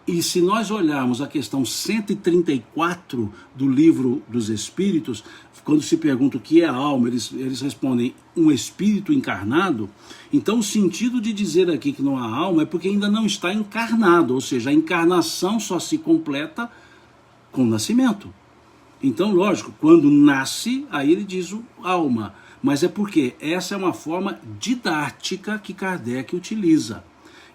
E se nós olharmos a questão 134 do Livro dos Espíritos, quando se pergunta o que é a alma, eles respondem um espírito encarnado. Então o sentido de dizer aqui que não há alma é porque ainda não está encarnado, ou seja, a encarnação só se completa com o nascimento. Então, lógico, quando nasce, aí ele diz o alma, mas é porque essa é uma forma didática que Kardec utiliza.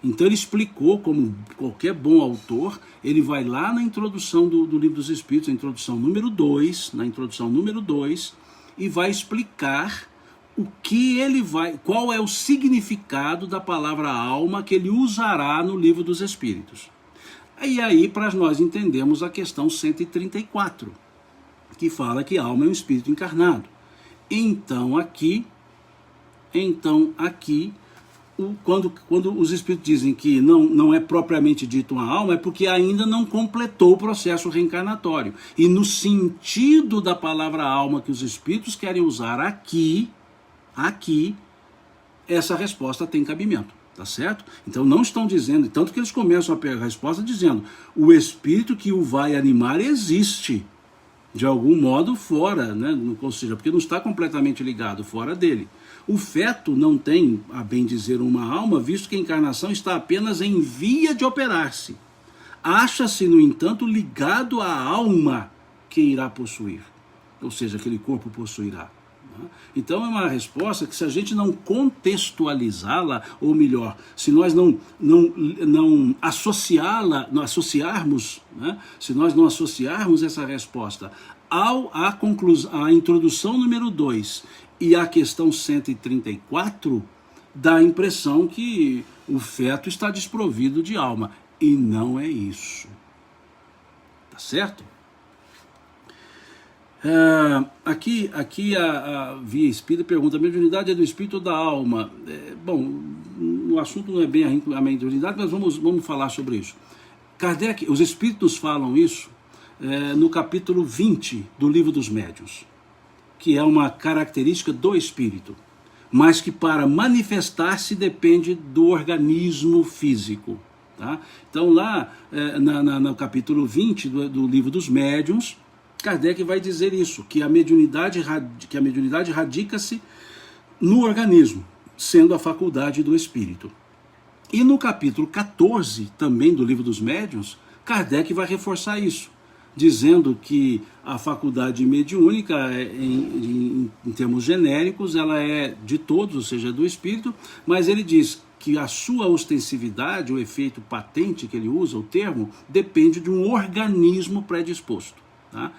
Então ele explicou, como qualquer bom autor, ele vai lá na introdução do Livro dos Espíritos, na introdução número 2, e vai explicar o que ele vai, qual é o significado da palavra alma que ele usará no Livro dos Espíritos. E aí, para nós entendermos a questão 134, que fala que alma é um espírito encarnado. Então aqui, quando os espíritos dizem que não é propriamente dito uma alma, é porque ainda não completou o processo reencarnatório. E no sentido da palavra alma que os espíritos querem usar aqui, essa resposta tem cabimento, tá certo? Então não estão dizendo, tanto que eles começam a pegar a resposta dizendo, o espírito que o vai animar existe, de algum modo fora, né? Ou seja, porque não está completamente ligado, fora dele. O feto não tem, a bem dizer, uma alma, visto que a encarnação está apenas em via de operar-se. Acha-se, no entanto, ligado à alma que irá possuir, ou seja, aquele corpo possuirá. Então é uma resposta que, se a gente não contextualizá-la, ou melhor, se nós não associarmos, né? Se nós não associarmos essa resposta à introdução número 2 e à questão 134, dá a impressão que o feto está desprovido de alma. E não é isso. Tá certo? Aqui a Via Espírita pergunta: a mediunidade é do espírito ou da alma? Bom, o assunto não é bem a mediunidade, mas vamos falar sobre isso. Kardec, os espíritos falam isso no capítulo 20 do Livro dos Médiuns, que é uma característica do espírito, mas que para manifestar-se depende do organismo físico. Tá? Então lá no capítulo 20 do Livro dos Médiuns, Kardec vai dizer isso, que a mediunidade radica-se no organismo, sendo a faculdade do espírito. E no capítulo 14, também do Livro dos Médiuns, Kardec vai reforçar isso, dizendo que a faculdade mediúnica, em termos genéricos, ela é de todos, ou seja, do espírito, mas ele diz que a sua ostensividade, o efeito patente que ele usa, o termo, depende de um organismo predisposto. Tá?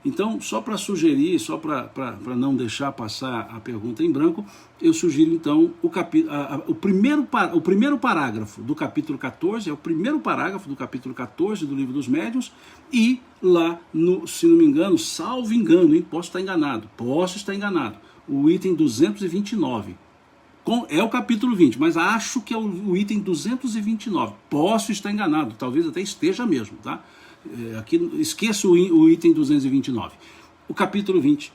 Então, só para sugerir, só para não deixar passar a pergunta em branco, eu sugiro então o primeiro parágrafo do capítulo 14, é o primeiro parágrafo do capítulo 14 do Livro dos Médiuns, e lá, se não me engano, salvo engano, hein, posso estar enganado, o item 229. É o capítulo 20, mas acho que é o item 229. Posso estar enganado, talvez até esteja mesmo, tá? Aqui esqueça o item 229. O capítulo 20,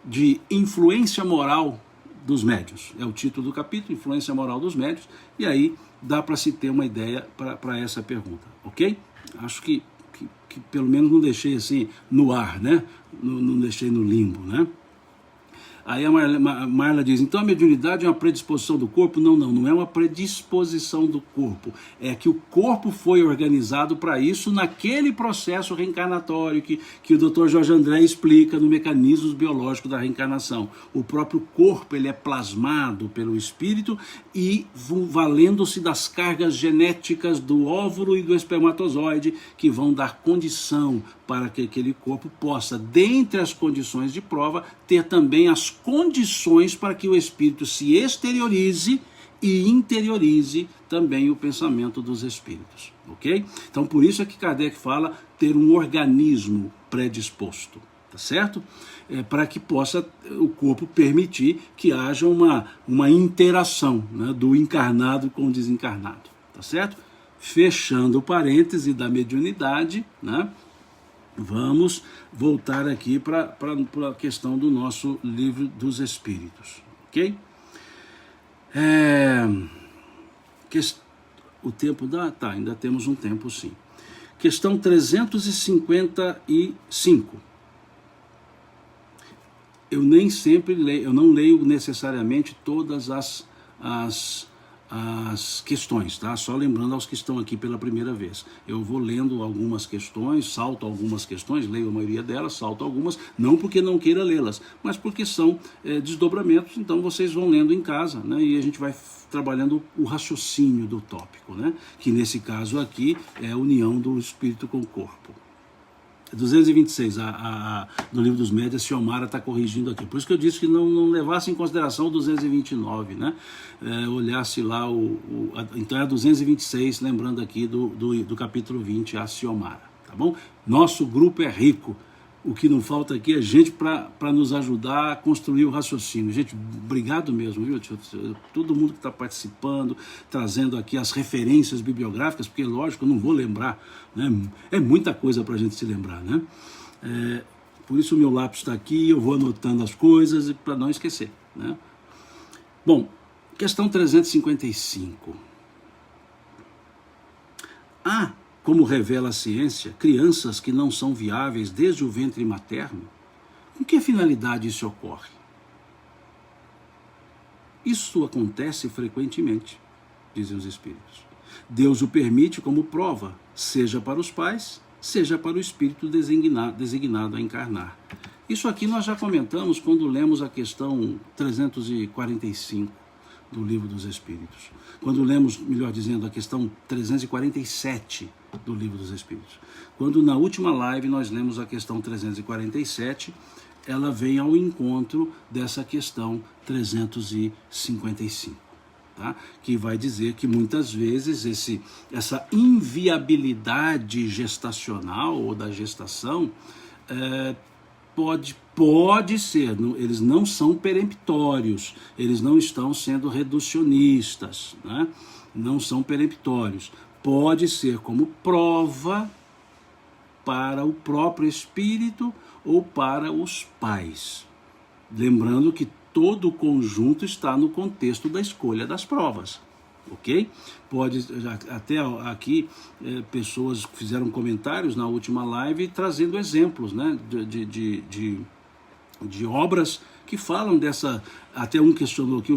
de influência moral dos médiuns. É o título do capítulo, influência moral dos médiuns, e aí dá para se ter uma ideia para essa pergunta, ok? Acho que pelo menos não deixei assim no ar, né? Não deixei no limbo, né? Aí a Marla diz, então a mediunidade é uma predisposição do corpo? Não é uma predisposição do corpo. É que o corpo foi organizado para isso naquele processo reencarnatório que o Dr. Jorge André explica no Mecanismos Biológicos da Reencarnação. O próprio corpo ele é plasmado pelo espírito e valendo-se das cargas genéticas do óvulo e do espermatozoide que vão dar condição para que aquele corpo possa, dentre as condições de prova, ter também as condições para que o espírito se exteriorize e interiorize também o pensamento dos espíritos, ok? Então por isso é que Kardec fala ter um organismo predisposto, tá certo? Para que possa o corpo permitir que haja uma interação, né, do encarnado com o desencarnado, tá certo? Fechando o parêntese da mediunidade, né? Vamos voltar aqui para a questão do nosso Livro dos Espíritos, ok? O tempo dá? Tá, ainda temos um tempo sim. Questão 355. Eu nem sempre leio, eu não leio necessariamente todas as questões, tá? Só lembrando aos que estão aqui pela primeira vez. Eu vou lendo algumas questões, salto algumas questões, leio a maioria delas, salto algumas, não porque não queira lê-las, mas porque são desdobramentos, então vocês vão lendo em casa, né? E a gente vai trabalhando o raciocínio do tópico, né? Que nesse caso aqui é a união do espírito com o corpo. 226, no livro dos médias, Xiomara está corrigindo aqui. Por isso que eu disse que não levasse em consideração o 229, né? Olhasse lá, então é 226, lembrando aqui do capítulo 20, a Xiomara, tá bom? Nosso grupo é rico. O que não falta aqui é gente para nos ajudar a construir o raciocínio. Gente, obrigado mesmo, viu? Todo mundo que está participando, trazendo aqui as referências bibliográficas, porque, lógico, eu não vou lembrar, né? É muita coisa para a gente se lembrar, né? Por isso o meu lápis está aqui, eu vou anotando as coisas para não esquecer, né? Bom, questão 355. Como revela a ciência, crianças que não são viáveis desde o ventre materno, com que finalidade isso ocorre? Isso acontece frequentemente, dizem os espíritos. Deus o permite como prova, seja para os pais, seja para o espírito designado a encarnar. Isso aqui nós já comentamos quando lemos a questão 345 do Livro dos Espíritos. Quando lemos, melhor dizendo, a questão 347 do Livro dos Espíritos. Quando na última live nós lemos a questão 347, ela vem ao encontro dessa questão 355. Tá? Que vai dizer que muitas vezes essa inviabilidade gestacional ou da gestação pode ser, eles não são peremptórios, eles não estão sendo reducionistas, né? Não são peremptórios. Pode ser como prova para o próprio espírito ou para os pais. Lembrando que todo o conjunto está no contexto da escolha das provas. Ok? Pode, até aqui, pessoas fizeram comentários na última live trazendo exemplos, né, de obras que falam dessa. Até um questionou aqui,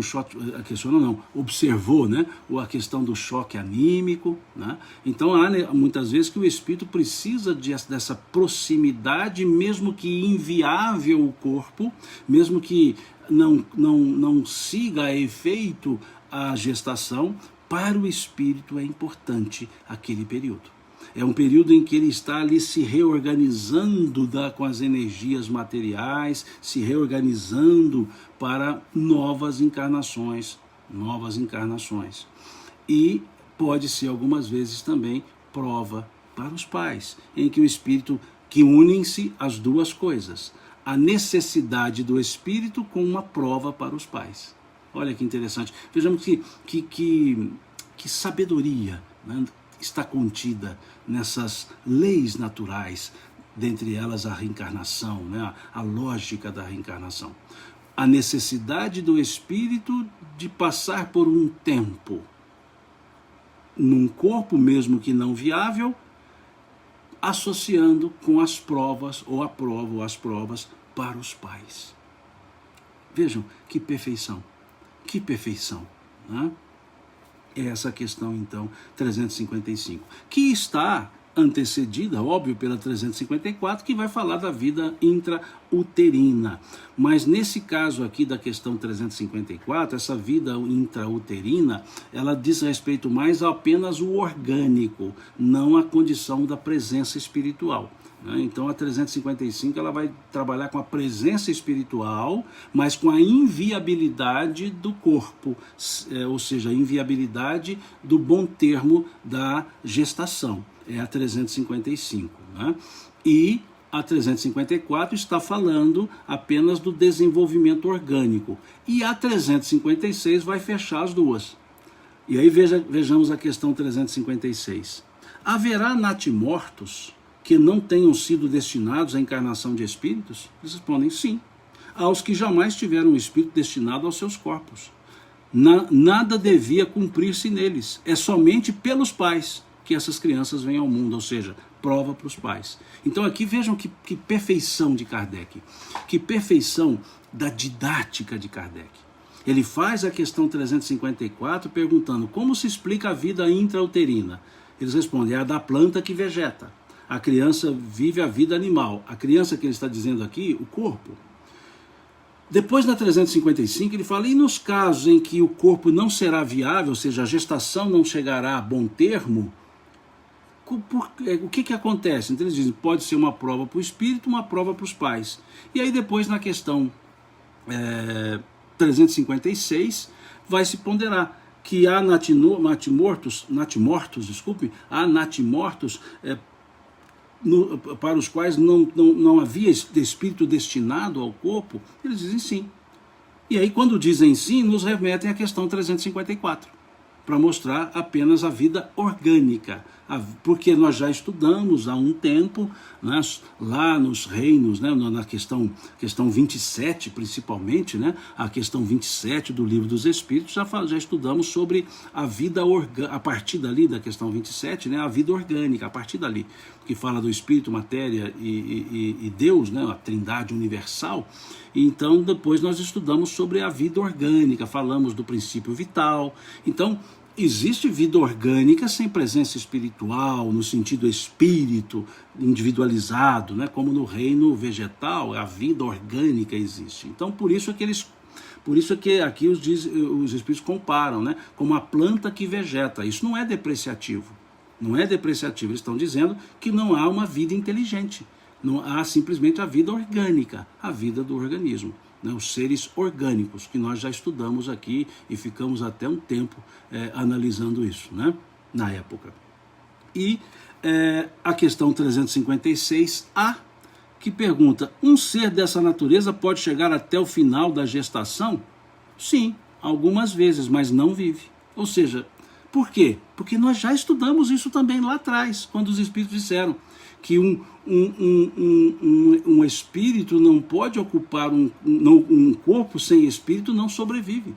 observou, né, a questão do choque anímico, né? Então há, né, muitas vezes que o espírito precisa dessa proximidade, mesmo que inviável o corpo, mesmo que não siga a efeito a gestação, para o espírito é importante aquele período. É um período em que ele está ali se reorganizando com as energias materiais, se reorganizando para novas encarnações. E pode ser algumas vezes também prova para os pais, em que o espírito, que unem-se as duas coisas, a necessidade do espírito com uma prova para os pais. Olha que interessante. Vejamos que sabedoria, né, está contida nessas leis naturais, dentre elas a reencarnação, né, a lógica da reencarnação. A necessidade do espírito de passar por um tempo num corpo mesmo que não viável, associando com as provas, ou a prova ou as provas para os pais. Vejam que perfeição. Que perfeição, né? É essa questão, então, 355, que está antecedida, óbvio, pela 354, que vai falar da vida intrauterina. Mas nesse caso aqui da questão 354, essa vida intrauterina, ela diz respeito mais a apenas o orgânico, não a condição da presença espiritual. Então a 355 ela vai trabalhar com a presença espiritual, mas com a inviabilidade do corpo, ou seja, a inviabilidade do bom termo da gestação. É a 355. Né? E a 354 está falando apenas do desenvolvimento orgânico. E a 356 vai fechar as duas. E aí vejamos a questão 356. Haverá natimortos que não tenham sido destinados à encarnação de espíritos? Eles respondem sim. Aos que jamais tiveram um espírito destinado aos seus corpos. nada devia cumprir-se neles. É somente pelos pais que essas crianças vêm ao mundo, ou seja, prova para os pais. Então aqui vejam que perfeição de Kardec, que perfeição da didática de Kardec. Ele faz a questão 354 perguntando como se explica a vida intrauterina. Eles respondem, é a da planta que vegeta. A criança vive a vida animal. A criança que ele está dizendo aqui, o corpo. Depois na 355 ele fala, e nos casos em que o corpo não será viável, ou seja, a gestação não chegará a bom termo, o que acontece? Então eles dizem, pode ser uma prova para o espírito, uma prova para os pais. E aí depois na questão 356 vai se ponderar que há natimortos, há natimortos para os quais não havia espírito destinado ao corpo. Eles dizem sim. E aí quando dizem sim, nos remetem à questão 354, para mostrar apenas a vida orgânica, porque nós já estudamos há um tempo, né, lá nos reinos, né, na questão 27 principalmente, né, a questão 27 do Livro dos Espíritos, já estudamos sobre a vida orgânica, a partir dali da questão 27, né, a vida orgânica, a partir dali, que fala do Espírito, matéria e Deus, né, a trindade universal. Então depois nós estudamos sobre a vida orgânica, falamos do princípio vital. Então existe vida orgânica sem presença espiritual, no sentido espírito individualizado, né? Como no reino vegetal, a vida orgânica existe. Então por isso que aqui os espíritos comparam, né? Como a planta que vegeta. Isso não é depreciativo. Não é depreciativo. Eles estão dizendo que não há uma vida inteligente. Não há simplesmente a vida orgânica, a vida do organismo. Né, os seres orgânicos, que nós já estudamos aqui e ficamos até um tempo analisando isso, né, na época. E a questão 356A, que pergunta, um ser dessa natureza pode chegar até o final da gestação? Sim, algumas vezes, mas não vive. Ou seja, por quê? Porque nós já estudamos isso também lá atrás, quando os espíritos disseram que um espírito não pode ocupar um corpo sem espírito, não sobrevive.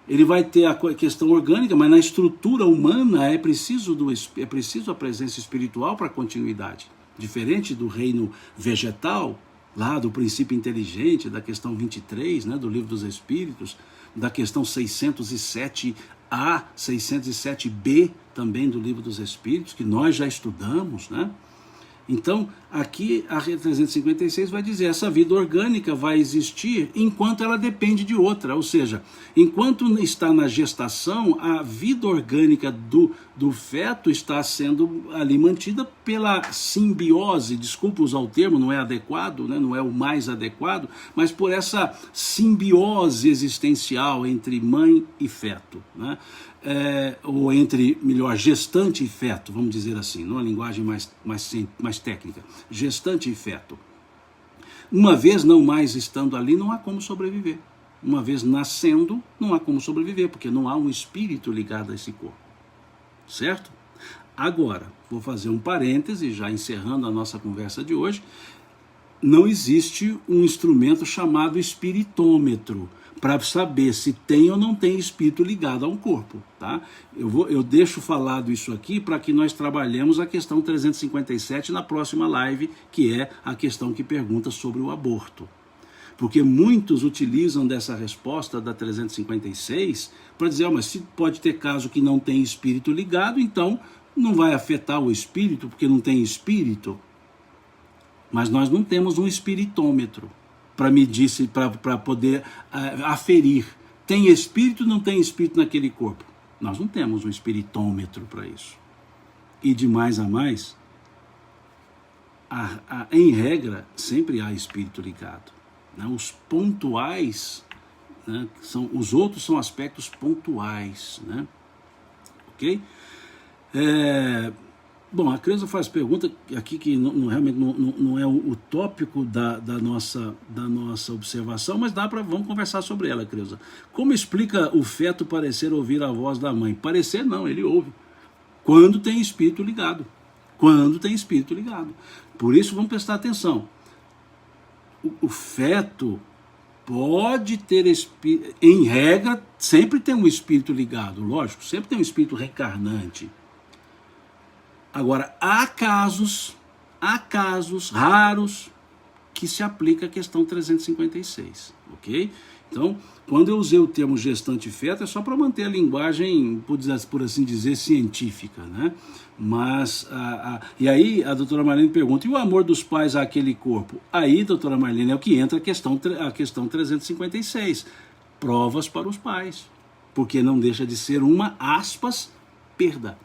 Ele vai ter a questão orgânica, mas na estrutura humana é preciso a presença espiritual para a continuidade. Diferente do reino vegetal, lá do princípio inteligente, da questão 23, né, do Livro dos Espíritos, da questão 607A, 607B também do Livro dos Espíritos, que nós já estudamos, né? Então, aqui a 356 vai dizer, essa vida orgânica vai existir enquanto ela depende de outra, ou seja, enquanto está na gestação, a vida orgânica do feto está sendo ali mantida pela simbiose, desculpa usar o termo, não é adequado, né, não é o mais adequado, mas por essa simbiose existencial entre mãe e feto, né? Ou entre, melhor, gestante e feto, vamos dizer assim, numa linguagem mais técnica, gestante e feto. Uma vez não mais estando ali, não há como sobreviver. Uma vez nascendo, não há como sobreviver, porque não há um espírito ligado a esse corpo. Certo? Agora, vou fazer um parêntese, já encerrando a nossa conversa de hoje. Não existe um instrumento chamado espiritômetro para saber se tem ou não tem espírito ligado a um corpo, tá? Eu deixo falado isso aqui para que nós trabalhemos a questão 357 na próxima live, que é a questão que pergunta sobre o aborto. Porque muitos utilizam dessa resposta da 356 para dizer, mas se pode ter caso que não tem espírito ligado, então não vai afetar o espírito, porque não tem espírito. Mas nós não temos um espiritômetro para medir, para poder aferir. Tem espírito ou não tem espírito naquele corpo? Nós não temos um espiritômetro para isso. E de mais a mais, em regra, sempre há espírito ligado. Né? Os pontuais, né, os outros são aspectos pontuais. Né? Ok? Bom, a Creuza faz pergunta aqui que realmente não é o tópico da nossa observação, mas vamos conversar sobre ela, Creuza. Como explica o feto parecer ouvir a voz da mãe? Parecer não, ele ouve. Quando tem espírito ligado. Quando tem espírito ligado. Por isso vamos prestar atenção. O feto, Pode ter espírito, em regra, sempre tem um espírito ligado, lógico, sempre tem um espírito reencarnante. Agora, há casos raros que se aplica a questão 356, ok? Então, quando eu usei o termo gestante e feto, é só para manter a linguagem, por assim dizer, científica, né? Mas, e aí a doutora Marlene pergunta, e o amor dos pais àquele corpo? Aí, doutora Marlene, é o que entra a questão 356, provas para os pais, porque não deixa de ser uma, aspas, perda.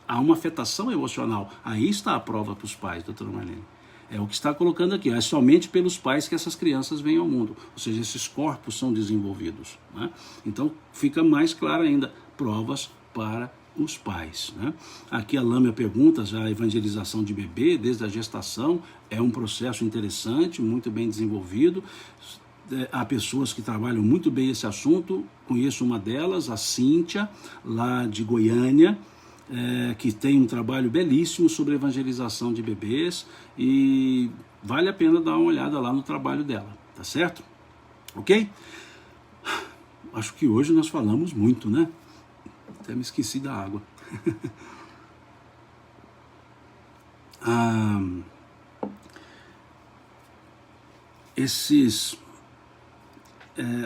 Há uma afetação emocional, aí está a prova para os pais, doutora Marlene. É o que está colocando aqui, é somente pelos pais que essas crianças vêm ao mundo, ou seja, esses corpos são desenvolvidos, né? Então fica mais claro ainda, provas para os pais, né? Aqui a Lâmia pergunta, já a evangelização de bebê, desde a gestação, é um processo interessante, muito bem desenvolvido, há pessoas que trabalham muito bem esse assunto, conheço uma delas, a Cíntia, lá de Goiânia, que tem um trabalho belíssimo sobre evangelização de bebês e vale a pena dar uma olhada lá no trabalho dela, tá certo? Ok? Acho que hoje nós falamos muito, né? Até me esqueci da água.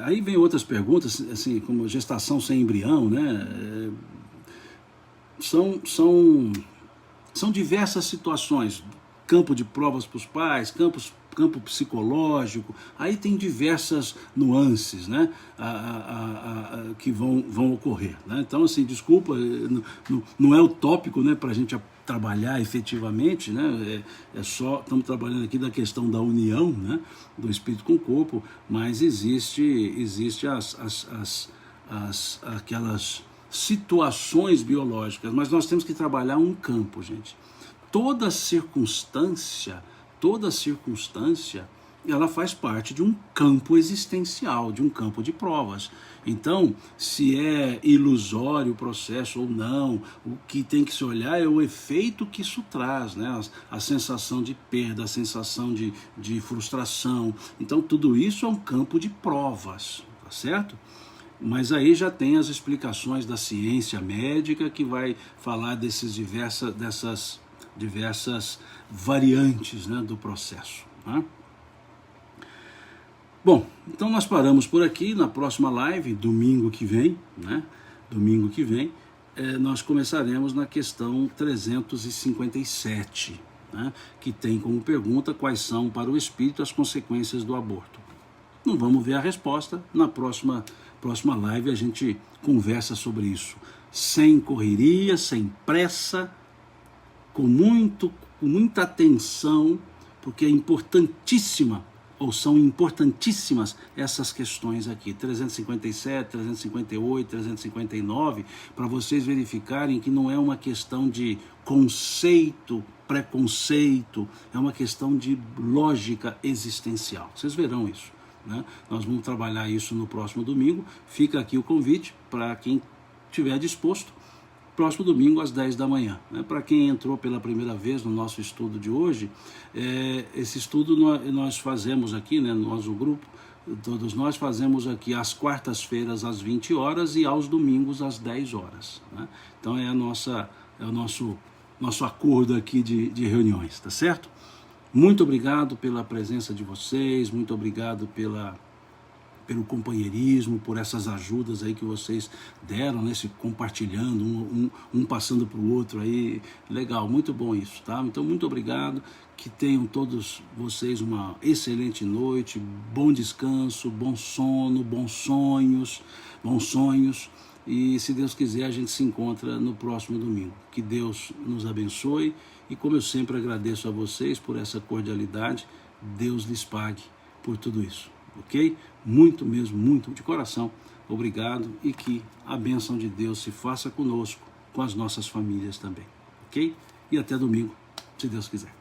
Aí vem outras perguntas, assim, como gestação sem embrião, né? São diversas situações, campo de provas para os pais, campo psicológico, aí tem diversas nuances, né, que vão ocorrer, né? Então, assim, desculpa, não é o tópico, né, para a gente trabalhar efetivamente, né, estamos trabalhando aqui da questão da união, né, do espírito com o corpo, mas existe aquelas situações biológicas, mas nós temos que trabalhar um campo, gente. Toda circunstância, ela faz parte de um campo existencial, de um campo de provas. Então, se é ilusório o processo ou não, o que tem que se olhar é o efeito que isso traz, né? A sensação de perda, a sensação de frustração. Então, tudo isso é um campo de provas, tá certo? Mas aí já tem as explicações da ciência médica que vai falar dessas diversas variantes, né, do processo, né? Bom, então nós paramos por aqui. Na próxima live, domingo que vem, nós começaremos na questão 357, né, que tem como pergunta quais são para o espírito as consequências do aborto. Não vamos ver a resposta, na próxima live a gente conversa sobre isso, sem correria, sem pressa, com muita atenção, porque é importantíssima, ou são importantíssimas essas questões aqui, 357, 358, 359, para vocês verificarem que não é uma questão de conceito, preconceito, é uma questão de lógica existencial. Vocês verão isso, né? Nós vamos trabalhar isso no próximo domingo. Fica aqui o convite para quem estiver disposto, próximo domingo às 10 da manhã. Né? Para quem entrou pela primeira vez no nosso estudo de hoje, esse estudo nós fazemos aqui, né, no nosso grupo, todos nós fazemos aqui às quartas-feiras às 20 horas e aos domingos às 10 horas. Né? Então é o nosso acordo aqui de reuniões, tá certo? Muito obrigado pela presença de vocês, muito obrigado pelo companheirismo, por essas ajudas aí que vocês deram, né, se compartilhando, um passando para o outro aí, legal, muito bom isso, tá? Então, muito obrigado, que tenham todos vocês uma excelente noite, bom descanso, bom sono, bons sonhos, e se Deus quiser a gente se encontra no próximo domingo. Que Deus nos abençoe e, como eu sempre agradeço a vocês por essa cordialidade, Deus lhes pague por tudo isso. Ok? Muito mesmo, muito de coração, obrigado, e que a bênção de Deus se faça conosco, com as nossas famílias também, ok? E até domingo, se Deus quiser.